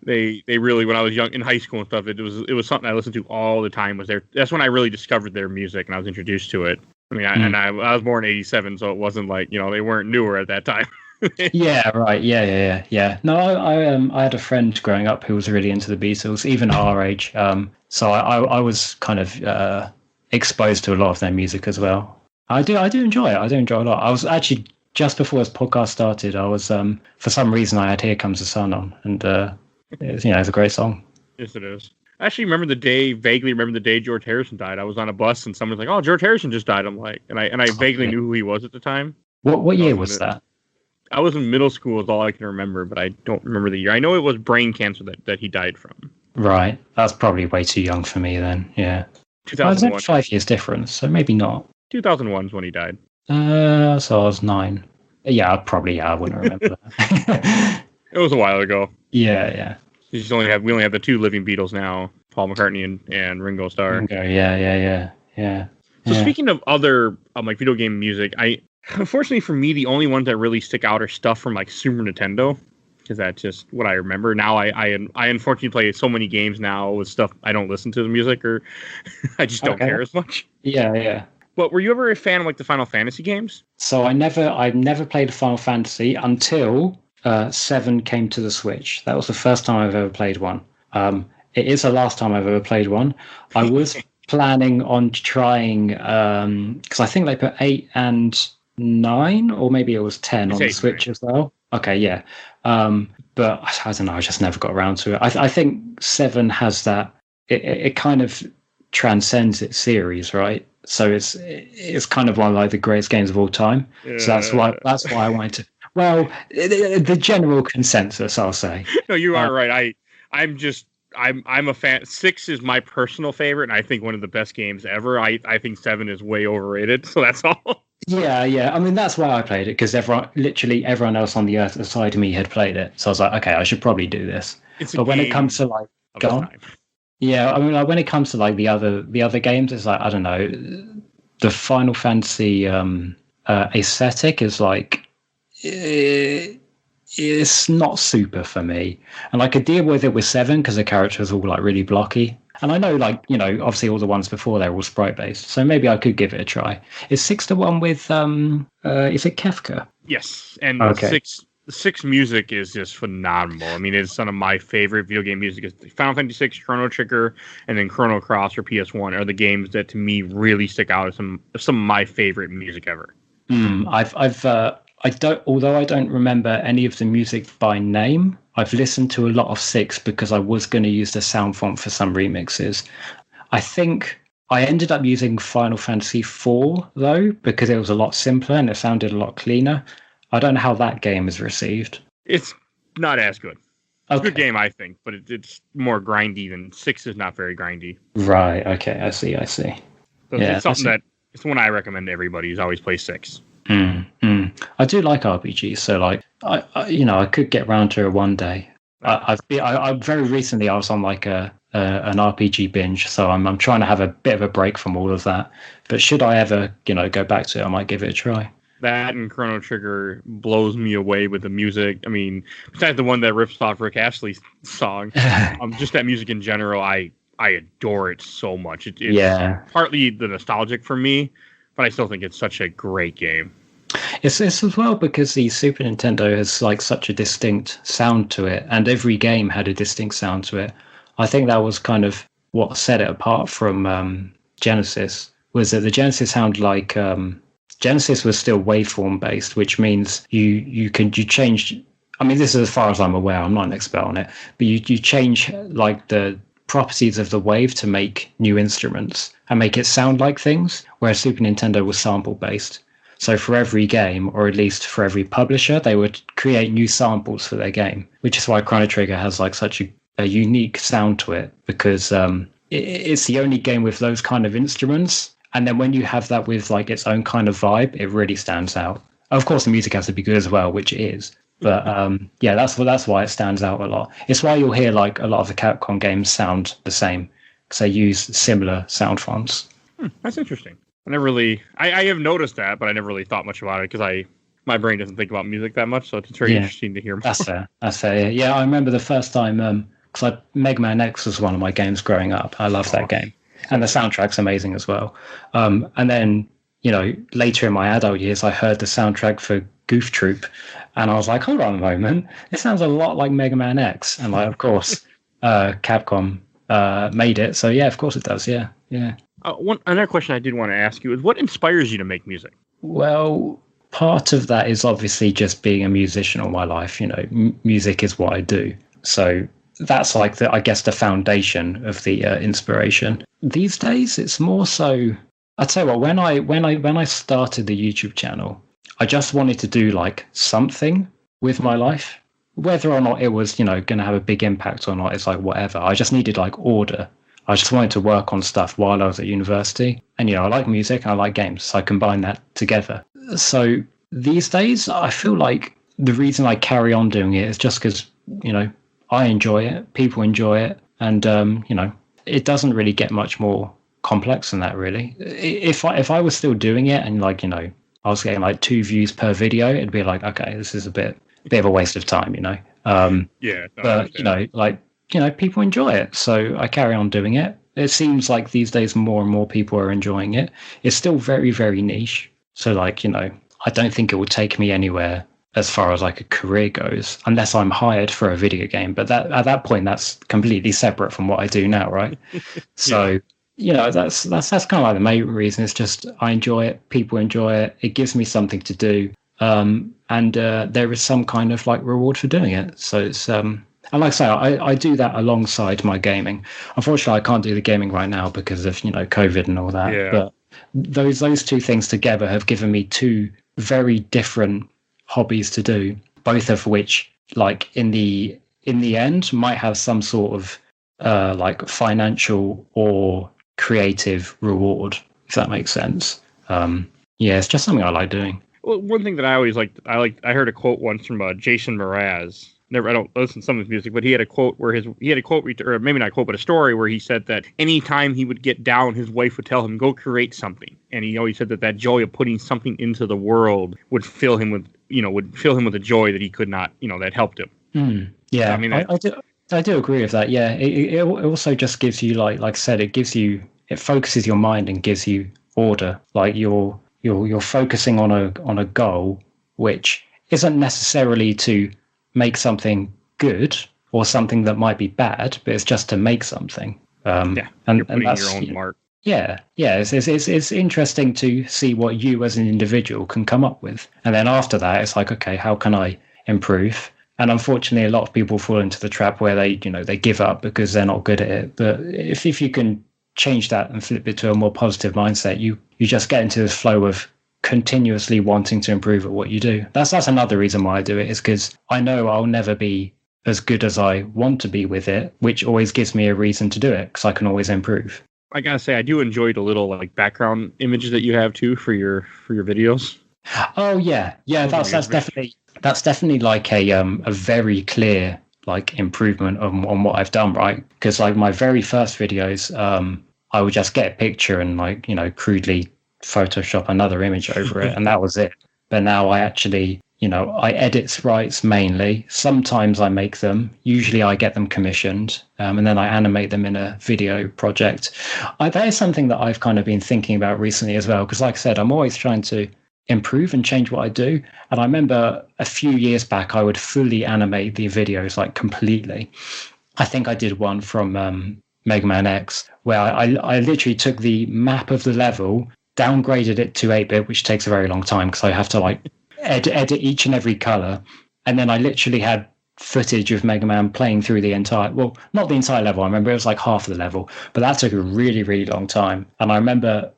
they really, when I was young in high school and stuff, it was something I listened to all the time. That's when I really discovered their music and I was introduced to it. I mean, I was born in '87, so it wasn't like they weren't newer at that time. Yeah, right. Yeah. No, I had a friend growing up who was really into the Beatles, even at our age. So I was kind of exposed to a lot of their music as well. I do enjoy it. I do enjoy it a lot. I was actually just before this podcast started, I was for some reason I had "Here Comes the Sun" on, and it's a great song. Yes, it is. I actually vaguely remember the day George Harrison died. I was on a bus and someone's like, "Oh, George Harrison just died." I'm like, and I vaguely knew who he was at the time. What year was that? I was in middle school is all I can remember, but I don't remember the year. I know it was brain cancer that he died from. Right. That's probably way too young for me then. Yeah. 2001. Well, 5 years difference, so maybe not. 2001 is when he died. So I was 9. Yeah, I wouldn't remember that. It was a while ago. Yeah. We only have the 2 living Beatles now, Paul McCartney and Ringo Starr. Yeah. So speaking of other like video game music, unfortunately for me, the only ones that really stick out are stuff from like Super Nintendo, because that's just what I remember. Now I unfortunately play so many games now with stuff I don't listen to the music, or I just don't care as much. Yeah. But were you ever a fan of like the Final Fantasy games? So I never played a Final Fantasy until 7 came to the Switch. That was the first time I've ever played one. It is the last time I've ever played one. I was planning on trying because I think they put 8 and 9, or maybe it was 10 on the Switch as well. Okay, yeah. But I don't know. I just never got around to it. I think 7 has that. It kind of transcends its series, right? So it's kind of one of like the greatest games of all time. Yeah. So that's why I wanted to. Well, the general consensus, I'll say. No, you are right. I'm a fan. 6 is my personal favorite, and I think one of the best games ever. I think 7 is way overrated. So that's all. Yeah. I mean, that's why I played it, because literally everyone else on the earth aside of me had played it. So I was like, okay, I should probably do this. But when it comes to like, yeah, I mean, like when it comes to like the other games, it's like, I don't know, the Final Fantasy aesthetic is like, it's not super for me, and I could deal with it with 7 because the characters are all like really blocky. And I know, like, obviously all the ones before they're all sprite based, so maybe I could give it a try. Is 6 the one with is it Kefka? Yes, and okay. 6 music is just phenomenal. I mean, it's some of my favorite video game music. Is Final Fantasy 6, Chrono Trigger, and then Chrono Cross for PS1 are the games that to me really stick out as some of my favorite music ever. Although I don't remember any of the music by name, I've listened to a lot of 6 because I was going to use the sound font for some remixes. I think I ended up using Final Fantasy 4 though, because it was a lot simpler and it sounded a lot cleaner. I don't know how that game is received. It's not as good. It's a good game, I think, but it's more grindy than 6 is not very grindy. Right. Okay. I see. So it's something it's one I recommend to everybody who's always play 6. I do like RPGs, so like I could get around to it one day. I very recently I was on like an RPG binge, so I'm trying to have a bit of a break from all of that. But should I ever go back to it, I might give it a try. That and Chrono Trigger blows me away with the music. I mean, besides the one that rips off Rick Astley's song, just that music in general, I adore it so much. It's partly the nostalgic for me, but I still think it's such a great game. It's as well because the Super Nintendo has like such a distinct sound to it, and every game had a distinct sound to it. I think that was kind of what set it apart from Genesis, was that the Genesis sound like Genesis was still waveform based, which means you change. I mean, this is as far as I'm aware. I'm not an expert on it, but you change like the properties of the wave to make new instruments and make it sound like things, whereas Super Nintendo was sample based. So for every game, or at least for every publisher, they would create new samples for their game, which is why Chrono Trigger has like such a a unique sound to it because it's the only game with those kind of instruments. And then when you have that with like its own kind of vibe, it really stands out. Of course, the music has to be good as well, which it is. But yeah, that's why it stands out a lot. It's why you'll hear like a lot of the Capcom games sound the same because they use similar sound fonts. That's interesting. I have noticed that, but I never really thought much about it because my brain doesn't think about music that much. So it's very interesting to hear more. That's fair. Yeah, I remember the first time because Mega Man X was one of my games growing up. I love that game, and the soundtrack's amazing as well. And then later in my adult years, I heard the soundtrack for Goof Troop, and I was like, hold on a moment, it sounds a lot like Mega Man X. And like, of course, Capcom made it, so yeah, of course it does. Yeah. Another question I did want to ask you is, what inspires you to make music? Well, part of that is obviously just being a musician all my life. Music is what I do, so that's like I guess the foundation of the inspiration. These days, it's more so. I'd say, well, when I started the YouTube channel, I just wanted to do like something with my life, whether or not it was, going to have a big impact or not. It's like whatever. I just needed like order. I just wanted to work on stuff while I was at university, and I like music and I like games, so I combined that together. So these days, I feel like the reason I carry on doing it is just because I enjoy it, people enjoy it, and it doesn't really get much more complex than that, really. If I was still doing it and I was getting like 2 views per video, it'd be like, okay, this is a bit of a waste of time, but people enjoy it, so I carry on doing it. It seems like these days more and more people are enjoying it. It's still very, very niche, so I don't think it will take me anywhere as far as like a career goes, unless I'm hired for a video game. But at that point, that's completely separate from what I do now, right? So. That's kind of like the main reason. It's just I enjoy it, people enjoy it, it gives me something to do, and there is some kind of like reward for doing it. So it's and like I say, I do that alongside my gaming. Unfortunately, I can't do the gaming right now because of COVID and all that. Yeah. But those 2 things together have given me 2 very different hobbies to do, both of which, like in the end, might have some sort of like financial or creative reward, if that makes sense. It's just something I like doing. Well, one thing that I always liked, I heard a quote once from Jason Mraz. I don't listen to some of his music, but he had a quote or maybe not a quote, but a story where he said that anytime he would get down, his wife would tell him, go create something. And he always said that joy of putting something into the world would fill him with a joy that he could not, that helped him. Yeah, I mean, I do agree with that. Yeah, it also just gives you like I said, it focuses your mind and gives you order. Like you're focusing on a goal, which isn't necessarily to make something good or something that might be bad, but it's just to make something. And you're putting your own mark. Yeah. It's interesting to see what you as an individual can come up with, and then after that, it's like, okay, how can I improve? And unfortunately, a lot of people fall into the trap where they give up because they're not good at it. But if you can change that and flip it to a more positive mindset, you just get into this flow of continuously wanting to improve at what you do. That's another reason why I do it, is because I know I'll never be as good as I want to be with it, which always gives me a reason to do it because I can always improve. I gotta say, I do enjoy the little like background images that you have too for your videos. Oh yeah, that's definitely like a very clear like improvement on what I've done, right? Because like my very first videos, I would just get a picture and like crudely Photoshop another image over it, and that was it. But now I actually I edit sprites mainly. Sometimes I make them. Usually I get them commissioned, and then I animate them in a video project. That is something that I've kind of been thinking about recently as well, because like I said, I'm always trying to improve and change what I do. And I remember a few years back, I would fully animate the videos like completely. I think I did one from Mega Man X where I literally took the map of the level, downgraded it to 8-bit, which takes a very long time because I have to like edit each and every color. And then I literally had footage of Mega Man playing through the entire, well, not the entire level. I remember it was like half of the level, but that took a really, really long time. And I remember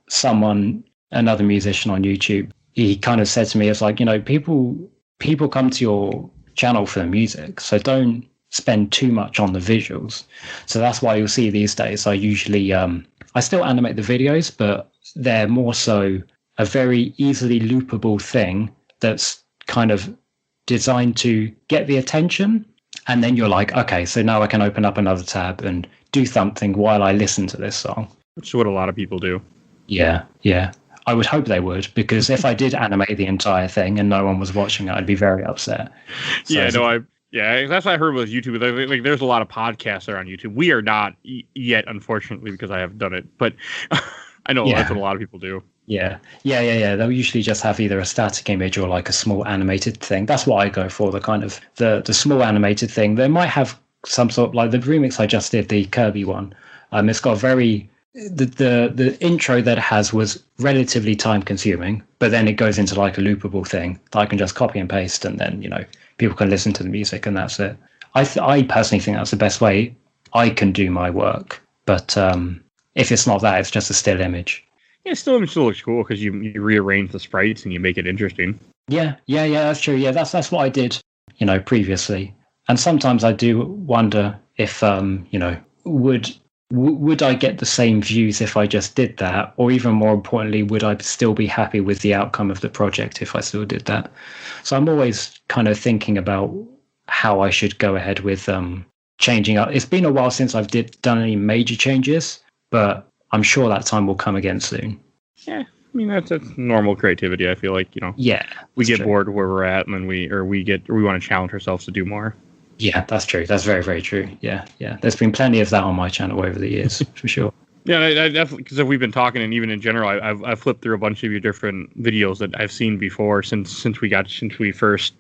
another musician on YouTube, he kind of said to me, it's like, people come to your channel for the music, so don't spend too much on the visuals. So that's why you'll see these days I usually I still animate the videos, but they're more so a very easily loopable thing that's kind of designed to get the attention. And then you're like, okay, so now I can open up another tab and do something while I listen to this song. Which is what a lot of people do. Yeah. I would hope they would, because if I did animate the entire thing and no one was watching it, I'd be very upset. So that's what I heard with YouTube. Like, there's a lot of podcasts that are on YouTube. We are not yet, unfortunately, because I haven't done it. But I know that's what a lot of people do. Yeah. They'll usually just have either a static image or like a small animated thing. That's what I go for, the kind of the small animated thing. They might have some sort of, like the remix I just did, the Kirby one. It's got very... The intro that it has was relatively time consuming, but then it goes into like a loopable thing that I can just copy and paste, and then people can listen to the music, and that's it. I personally think that's the best way I can do my work. But if it's not that, it's just a still image. Yeah, still looks cool because you rearrange the sprites and you make it interesting. Yeah, that's true. Yeah, that's what I did, previously. And sometimes I do wonder if would I get the same views if I just did that? Or even more importantly, would I still be happy with the outcome of the project if I still did that? So I'm always kind of thinking about how I should go ahead with changing up. It's been a while since I've done any major changes, but I'm sure that time will come again soon. Yeah, I mean, that's normal creativity. I feel like, we get bored where we're at, and then we want to challenge ourselves to do more. Yeah, that's true. That's very, very true. Yeah. There's been plenty of that on my channel over the years, for sure. Yeah, I definitely, because we've been talking, and even in general, I've flipped through a bunch of your different videos that I've seen before since we first,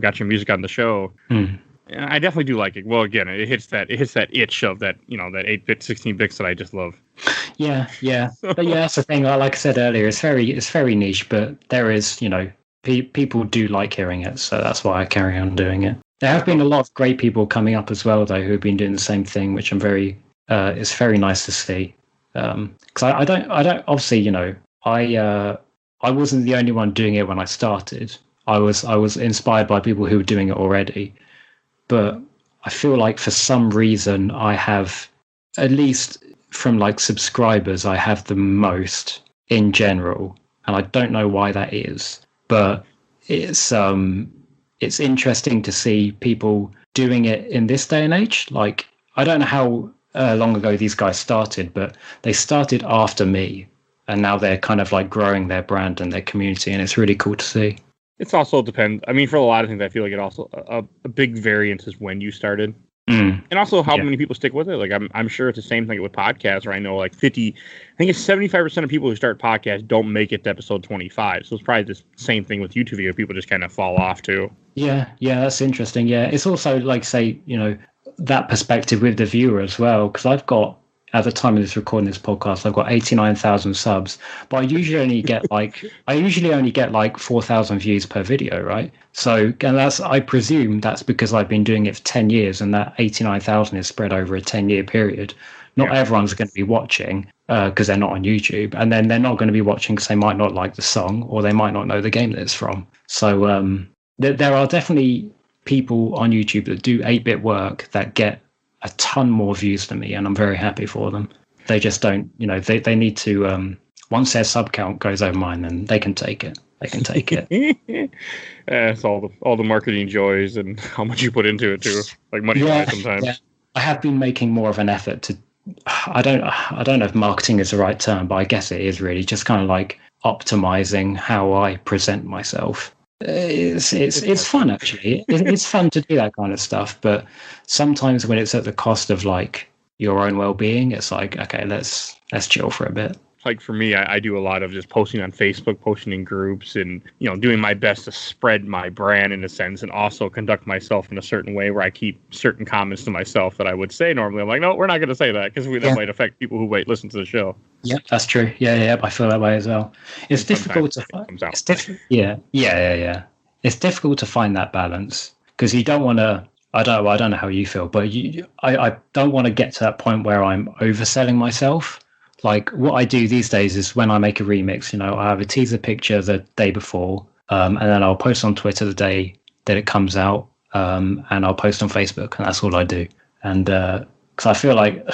got your music on the show. I definitely do like it. Well, again, it hits that itch of that, that 8-bit, 16-bits that I just love. Yeah. But yeah, that's the thing. Like I said earlier, it's very niche, but there is, people do like hearing it, so that's why I carry on doing it. There have been a lot of great people coming up as well, though, who have been doing the same thing, which I'm it's very nice to see. Because I don't obviously, I wasn't the only one doing it when I started. I was inspired by people who were doing it already, but I feel like for some reason I have, at least from like subscribers, I have the most in general, and I don't know why that is, but it's interesting to see people doing it in this day and age. Like, I don't know how long ago these guys started, but they started after me, and now they're kind of like growing their brand and their community, and it's really cool to see. It's also depends. I mean, for a lot of things, I feel like it also a big variance is when you started. And also how many people stick with it. Like, I'm sure it's the same thing with podcasts, where I know like 50, I think it's 75% of people who start podcasts don't make it to episode 25. So it's probably the same thing with YouTube video. People just kind of fall off too. Yeah, that's interesting. Yeah, it's also like, say, that perspective with the viewer as well. Because I've got, at the time of this recording this podcast, I've got 89,000 subs, but I usually only get like 4,000 views per video, right? So, and I presume that's because I've been doing it for 10 years, and that 89,000 is spread over a 10-year period. Not everyone's going to be watching because they're not on YouTube, and then they're not going to be watching because they might not like the song, or they might not know the game that it's from. So there are definitely people on YouTube that do 8-bit work that get a ton more views than me, and I'm very happy for them. They just don't, they need to, once their sub count goes over mine, then they can take it. It's all the marketing joys and how much you put into it too, like money wise sometimes. Yeah. I have been making more of an effort to, I don't know if marketing is the right term, but I guess it is really just kind of like optimizing how I present myself. It's fun, actually. It's fun to do that kind of stuff, but sometimes when it's at the cost of like your own well-being, it's like, okay, let's chill for a bit. Like for me, I do a lot of just posting on Facebook, posting in groups, and doing my best to spread my brand in a sense, and also conduct myself in a certain way where I keep certain comments to myself that I would say normally. I'm like, no, we're not going to say that because that might affect people who might listen to the show. Yep, that's true. Yeah, I feel that way as well. It's difficult to find. Yeah. It's difficult to find that balance because you don't want to. I don't know how you feel, but I don't want to get to that point where I'm overselling myself. Like what I do these days is when I make a remix, I have a teaser picture the day before, and then I'll post on Twitter the day that it comes out, and I'll post on Facebook, and that's all I do. And because I feel like,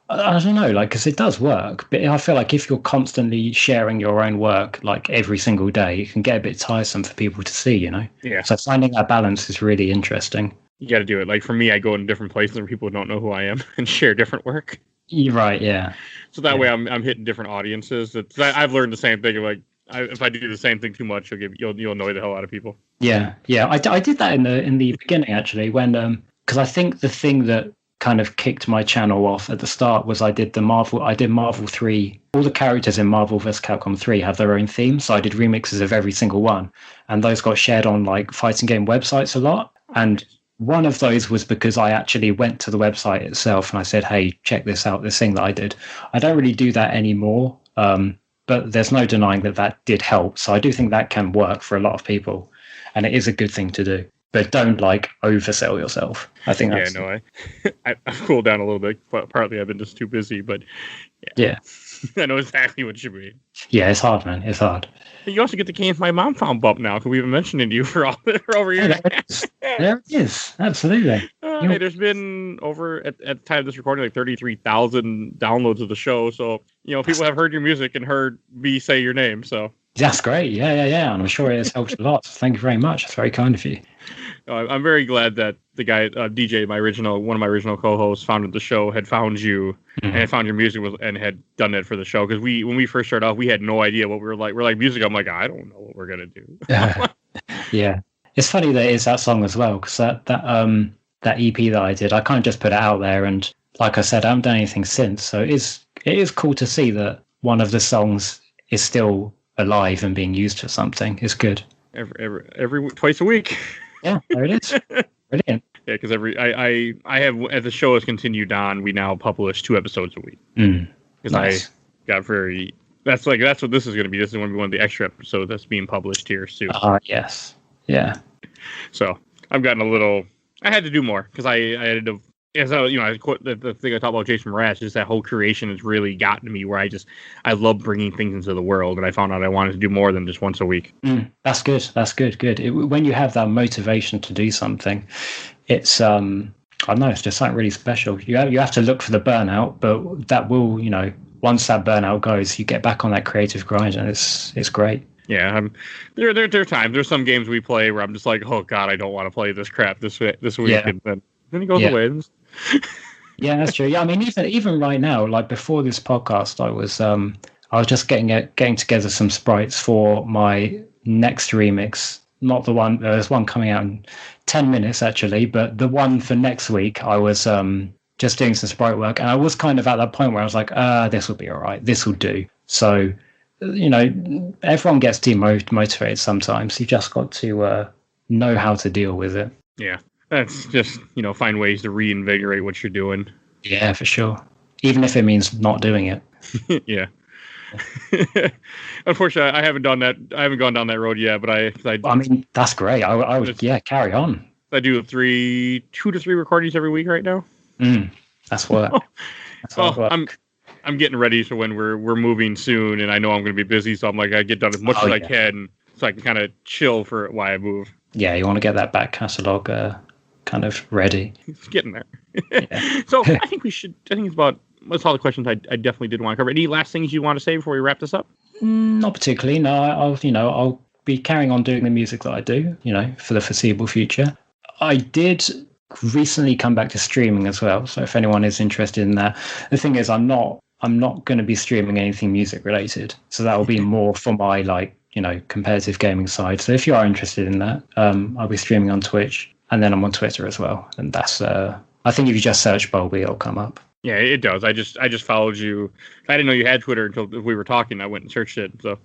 I don't know, like, because it does work, but I feel like if you're constantly sharing your own work, like every single day, it can get a bit tiresome for people to see, you know? Yeah. So finding that balance is really interesting. You got to do it. Like for me, I go in different places where people don't know who I am and share different work. You're right, yeah. So that way I'm hitting different audiences. I've learned the same thing. Like if I do the same thing too much, you'll annoy the hell out of people. Yeah. I did that in the beginning, actually, when because I think the thing that kind of kicked my channel off at the start was I did Marvel 3. All the characters in Marvel vs. Capcom 3 have their own theme, so I did remixes of every single one, and those got shared on like fighting game websites a lot. And one of those was because I actually went to the website itself and I said, hey, check this out, this thing that I did. I don't really do that anymore, but there's no denying that did help. So I do think that can work for a lot of people, and it is a good thing to do. But don't like oversell yourself. I think that's... Yeah, no, I've cooled down a little bit. Partly I've been just too busy, but yeah. I know exactly what you mean. Yeah, it's hard, man. It's hard. You also get the Games My Mom Found bump now, because we've been mentioning you for over here. There it is. Absolutely. Hey, there's been over at the time of this recording like 33,000 downloads of the show. So people have heard your music and heard me say your name. So that's great. Yeah. And I'm sure it has helped a lot. Thank you very much. It's very kind of you. I'm very glad that the guy DJ, one of my original co-hosts, founded the show, had found you and had found your music and had done it for the show. Because when we first started off, we had no idea what we were like. We're like music. I'm like, I don't know what we're gonna do. Yeah, it's funny that it's that song as well, because that EP that I did, I kind of just put it out there, and like I said, I haven't done anything since. So it is cool to see that one of the songs is still alive and being used for something. It's good. Every twice a week. Yeah, there it is. Brilliant. Yeah, because I have, as the show has continued on, we now publish 2 episodes a week. Because nice. I got that's what this is going to be. This is going to be one of the extra episodes that's being published here soon. Yes. Yeah. So I've gotten a little. I had to do more because I had to. As I the thing I talked about Jason Mraz, just that whole creation has really gotten to me where I love bringing things into the world, and I found out I wanted to do more than just once a week. That's good. Good. When you have that motivation to do something, it's I don't know, it's just something really special. You have to look for the burnout, but that will, once that burnout goes, you get back on that creative grind, and it's great. Yeah, there are times. There's some games we play where I'm just like, oh god, I don't want to play this crap this week, yeah. And then it goes away. Yeah, that's true. Yeah, I mean, even right now, like before this podcast, I was just getting together some sprites for my next remix. Not the one. There's one coming out in 10 minutes actually, but the one for next week, I was just doing some sprite work, and I was kind of at that point where I was like, this will be all right. This will do. So, everyone gets demotivated sometimes. You've just got to know how to deal with it. Yeah. That's just, find ways to reinvigorate what you're doing. Yeah, for sure. Even if it means not doing it. Yeah. Unfortunately, I haven't done that. I haven't gone down that road yet, but I mean, that's great. I would, carry on. I do 2 to 3 recordings every week right now. That's work. I'm getting ready for when we're moving soon, and I know I'm going to be busy, so I'm like, I get done as much as I can, so I can kind of chill for while I move. Yeah, you want to get that back catalog kind of ready. It's getting there. Yeah. So I think it's about, that's all the questions I definitely did want to cover. Any last things you want to say before we wrap this up? Not particularly. No, I'll be carrying on doing the music that I do, for the foreseeable future. I did recently come back to streaming as well. So if anyone is interested in that, the thing is, I'm not going to be streaming anything music related. So that will be more for my competitive gaming side. So if you are interested in that, I'll be streaming on Twitch, and then I'm on Twitter as well. And that's I think if you just search Bulby, it'll come up. Yeah, it does. I just followed you. I didn't know you had Twitter until we were talking. I went and searched it. So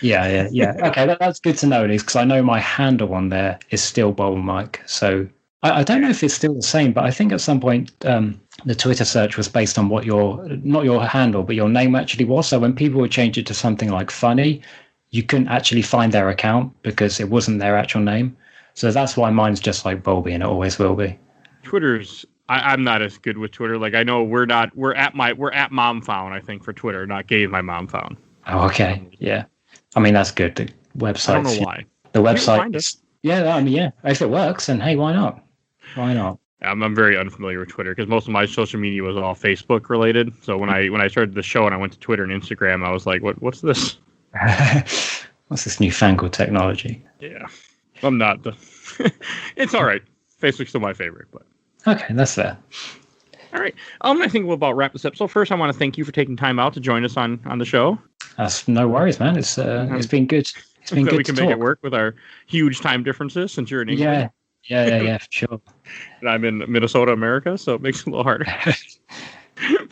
yeah. Okay, that's good to know, because I know my handle on there is still Bulby Mike. So I don't know if it's still the same, but I think at some point the Twitter search was based on what not your handle, but your name actually was. So when people would change it to something like Funny, you couldn't actually find their account because it wasn't their actual name. So that's why mine's just like Bulby, and it always will be. Twitter's, I'm not as good with Twitter. Like, I know we're at MomFound, I think, for Twitter, not Gave My Mom Found. Oh, okay. Yeah. I mean, that's good. The website. I don't know why. The website Yeah, I mean, yeah. If it works, then hey, why not? Why not? I'm very unfamiliar with Twitter because most of my social media was all Facebook related. So when I started the show and I went to Twitter and Instagram, I was like, what's this? What's this newfangled technology? Yeah, I'm not. It's all right. Facebook's still my favorite, but okay, that's fair. All right. I think we'll about wrap this up. So first, I want to thank you for taking time out to join us on the show. That's no worries, man. It's been good. It's been good. We can make it work with our huge time differences since you're in England. Yeah, for sure. And I'm in Minnesota, America, so it makes it a little harder.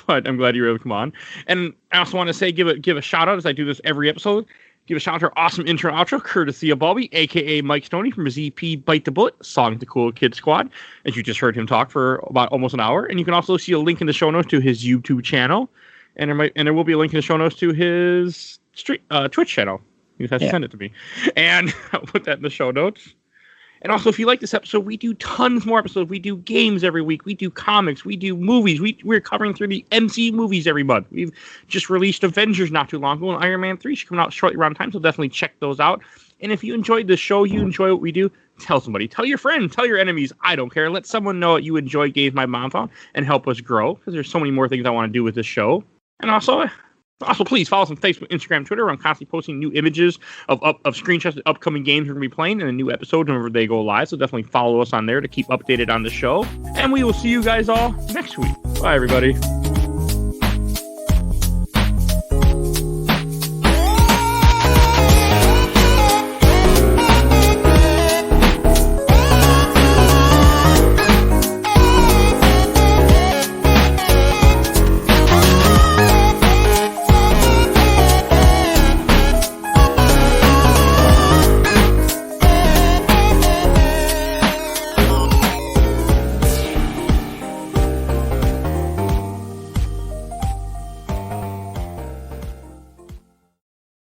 But I'm glad you were able to come on. And I also want to say, give a shout out as I do this every episode. Give a shout out to our awesome intro outro, courtesy of Bulby, a.k.a. Mike Stoney from his EP Bite the Bullet, song The Cool Kid Squad, as you just heard him talk for about almost an hour. And you can also see a link in the show notes to his YouTube channel. And there will be a link in the show notes to his Twitch channel. You just have to send it to me. And I'll put that in the show notes. And also, if you like this episode, we do tons more episodes. We do games every week. We do comics. We do movies. We're covering through the MCU movies every month. We've just released Avengers not too long ago, and Iron Man 3 should come out shortly around time, so definitely check those out. And if you enjoyed the show, you enjoy what we do, tell somebody. Tell your friends. Tell your enemies. I don't care. Let someone know that you enjoy Games My Mom Found and help us grow, because there's so many more things I want to do with this show. And also, please follow us on Facebook, Instagram, Twitter. I'm constantly posting new images of screenshots of upcoming games we're going to be playing and a new episode whenever they go live. So definitely follow us on there to keep updated on the show. And we will see you guys all next week. Bye, everybody.